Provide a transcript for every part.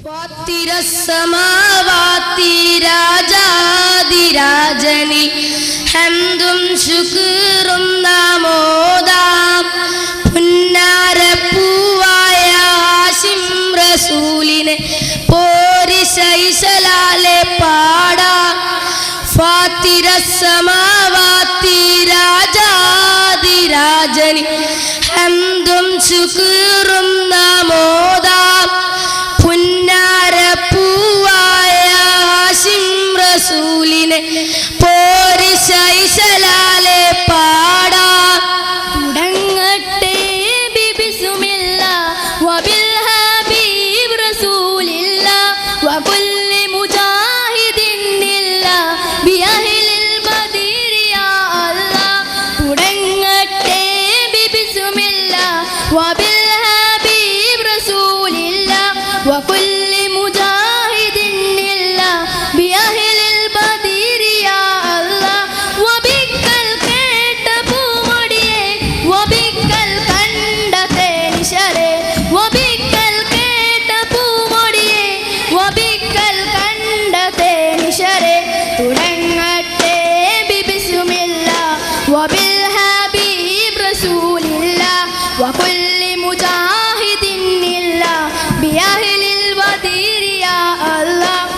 ഫാത്തിരസ്സമാവാതി രാജാധിരാജനി ഹംദും ശുക്റും നാമോദാം പുന്നാരപ്പൂവായ ഹാശിം റസൂലിനെ പോരിശൈശലാലെ പാടാം. ഫാത്തിരസ്സമാവാതി രാജാധിരാജനി ഹംദും ശുക്റും നാമോദാം പുന്നാരപ്പൂവായ ഹാശിം റസൂലിനെ പോരിശൈശലാലെ പാടാം. തുടങ്ങട്ടെ ബിബിസ്മില്ല വബിൽ ഹബീബ് റസൂലില്ല വകുല്ലി മുജാഹിദിന്നില്ല ബിഅഹ്ലിൽ ബദീർ യാ അല്ലാഹ്. തുടങ്ങട്ടെ ബിബിസ്മില്ല വബിൽ ഹബീബ് റസൂലില്ല വകുല്ലി മുജാഹിദിന്നില്ല ബിഅഹ്ലിൽ ബദീർ യാ അല്ലാഹ്. വബിക്കൽ കേട്ട പൂമൊടിയെ വബിക്കൽ കണ്ട തേനിശരെ വബിക്കൽ കേട്ട പൂമൊടിയെ വബിക്കൽ കണ്ട തേനിശരെ. തുടങ്ങട്ടെ ബിബിസ്മില്ല വബിൽ ഹബീബ് റസൂലില്ല വകുല്ലി മുജാഹിദിന്നില്ല ബിഅഹ്ലിൽ ബദീർ യാ അല്ലാഹ്.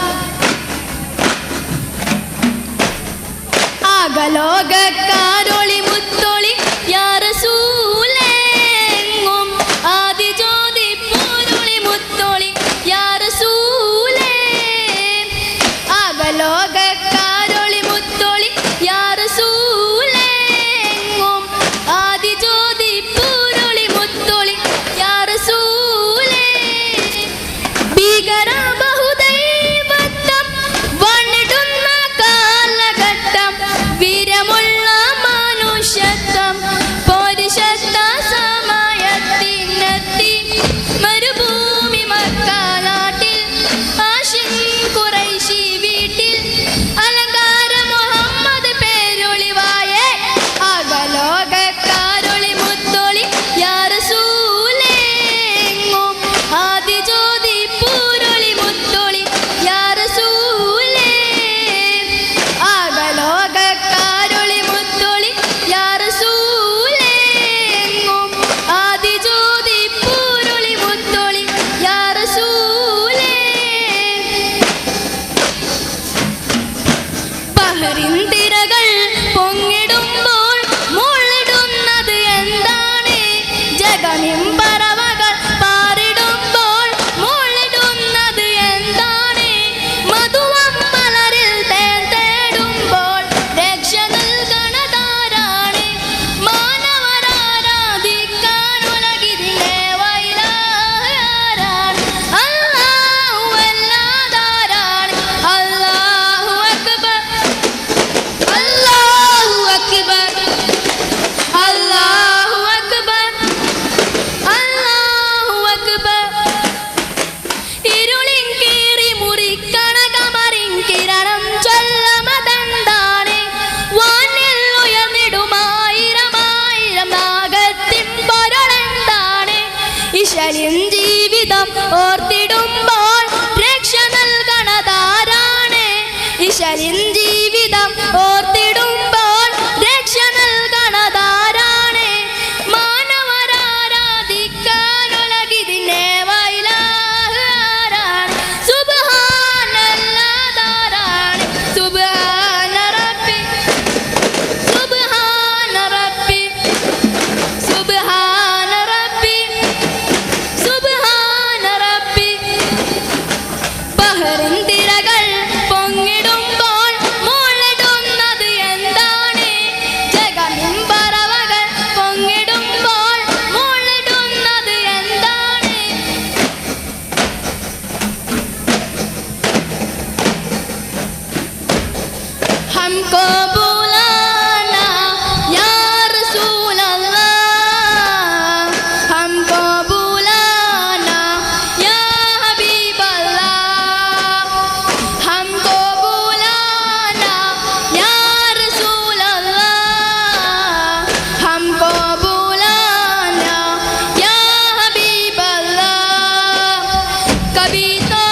ആകലോകക്കാരൊളി മുത്തൊളി യാ റസൂലേ എങ്ങും ആദിജ്യോതി പൂരൊളി മുത്തൊളി യാ റസൂലേ. ആകലോകക്കാരൊളി മുത്തൊളി യാ റസൂലേ എങ്ങും ആദിജ്യോതി പൂരൊളി മുത്തൊളി യാ റസൂലേ. ഭീകര ബഹുദൈവത്വം വന്നിടുന്ന കാലഘട്ടം വീരമുള്ള മനുഷ്യത്വം പൗരുഷത്വ സമയത്തിനെത്തി മരുഭൂമി മക്കാനാട്ടിൽ ഹാശിം ഖുറൈശി വീട്ടിൽ അലങ്കാര മുഹമ്മദ് പേരൊളിവായേ. ആകലോകക്കാരൊളി മുത്തൊളി യാ റസൂലേ എങ്ങും ആദിജ്യോതി പൂരൊളി മുത്തൊളി യാ റസൂലേ. ആകലോകക്കാരൊളി മുത്തൊളി യാ റസൂലേ എങ്ങും ആദിജ്യോതി പൂരൊളി മുത്തൊളി യാ റസൂലേ. ബഹറിൻ തിരകൾ പൊങ്ങിടുമ്പോൾ മുള്ളിടുന്നത് എന്താണ്? ജഗമിൻ പറവകൾ പാറിടുമ്പോൾ മുള്ളിടുന്നത് എന്താണ്? മധുവം മലരിൽ തേൻ തേടുമ്പോൾ രക്ഷ നൽകണതാരാണ്? മാനവരാരാധിക്കാൻ ഉലകിതിലെ വൈലാരാണ്? അല്ലാഹു അല്ലാതാരാണ്? അല്ലാഹു അക്ബർ അല്ലാഹു അക്ബർ അല്ലാഹു അക്ബർ അല്ലാഹു അക്ബർ. ഇരുളിൻ കീറി മുറിക്കണ കമറിൻ കിരണം ചൊല്ലമതെന്താണ്? വാനിൽ ഉയർന്നിടുമായിരമായിരം നാഗത്തിൻ പൊരുളെന്താണ്? ഇശലിൻ ജീവിതം ഓർത്തിടുമ്പോൾ രക്ഷ നൽകണതാരാണ്? ഇശലിൻ ജീവിതം ഓർത്തിടുമ്പോൾ രക്ഷ നൽകണതാരാണ്? മാനവരാരാധിക്കാൻ ഉലകിതിനെ വൈലാരാണ്? സുബ്ഹാനല്ലാതാരാണ്? സുബ്ഹാന റബ്ബി സുബ്ഹാന റബ്ബി സുബ്ഹാന റബ്ബി സുബ്ഹാന റബ്ബി. ബഹറിൻ തിരകൾ പൊങ്ങിടുമ്പോൾ മുള്ളിടുന്നത് എന്താണ്? ജഗമിൻ പറവകൾ പൊങ്ങിടുമ്പോൾ മുള്ളിടുന്നത് എന്താണ്? हमको बुलाना या रसूल अल्लाह, हमको बुलाना या हबीब अल्लाह, हमको बुलाना या रसूल अल्लाह, हमको बुलाना या हबीब अल्लाह. कभी तो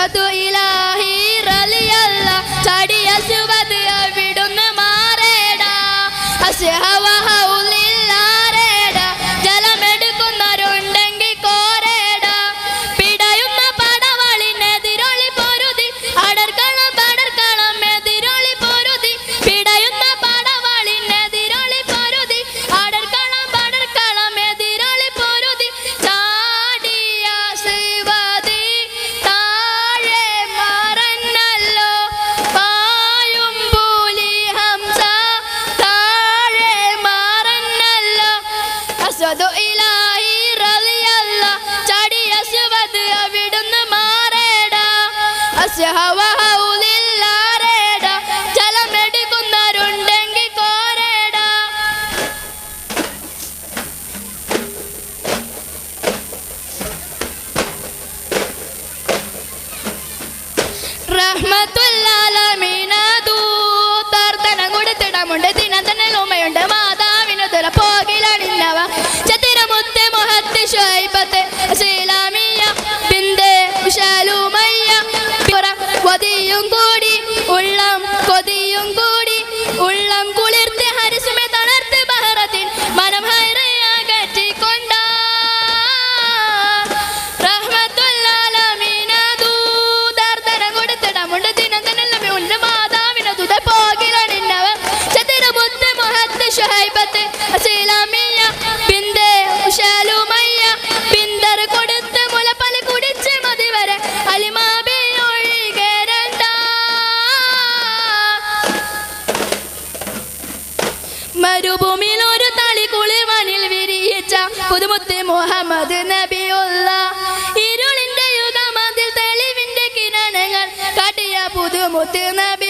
അസ്ഹദു ഇലാഹി റളിയല്ല ചാടിയ സുവദ് അവിടുന്ന് മാറേടാ അസ്ഹവ ഹൗലില്ലാരേടാ ജലമെടുക്കുന്നവരുണ്ടെങ്കിൽ കോരേടാ പിടയുന്ന പടവളിനെതിരൊളി പൊരുതി അടർക്കളം എതിരൊളി പൊരുതി പിടയുന്ന പടവളിനെതിരൊളി പൊരുതി അടർക്കളം എതിരൊളി പൊരുതി ചാടിയ ശിവതി താഴെ മറന്നല്ലോ പായും പുലി ഹംസ താഴെ മറന്നല്ലോ അസ്വദു ഇലാഹി റളിയല്ല ചാടിയ ശിവത് അവിടുന്ന് മാറേടാ അസ്ഹവ ഹൗലില്ലാരേടാ ജലമെടുക്കുന്നവരുണ്ടെങ്കിൽ കോരേടാ റഹ്മത്തുല്ലാലമീനദൂ തർത്തനം കൊടുത്തിടമുണ്ട് ദിനത്തനുമയുണ്ട് മാതാവിനുതര പോകിലണിഞ്ഞവ ചതിരമുത്ത് മുഹത്ത് ഷൈബത്ത് ശീലാമിയ ബിന്ദേ വിശാലുമയ്യ കൊതിയും കൂടി ഉള്ളം കുളിർത്ത് ഹരിസുമെ തളർത്ത് ബഹറത്തിൻ മനം ഹൈറയാകറ്റിക്കൊണ്ട റഹ്മത്തുല്ലാലമീനദൂ തർത്തനം കൊടുത്തിടമുണ്ട് ദിനത്തനുമയുണ്ട് മാതാവിനുതര പോകിലണിഞ്ഞവ ചതിരമുത്ത് മുഹത്ത് ഷൈബത്ത് ശീലാമിയ ബിന്ദേ വിശാലുമയ്യ ബിന്ദർ കൊടുത്ത് മുലപ്പല കുടിച്ച് മതിവരെ അലിമാബി ഒഴികരണ്ട മരുഭൂമിയിൽ ഒരു തളി കുളിർവാനിൽ വിരിയിച്ച പുതുമുത്ത് മുഹമ്മദ് നബിയുള്ള ഇരുളിന്റെ യുഗം അതിൽ തെളിവിന്റെ കിരണങ്ങൾ കാട്ടിയ പുതുമുത്ത് നബി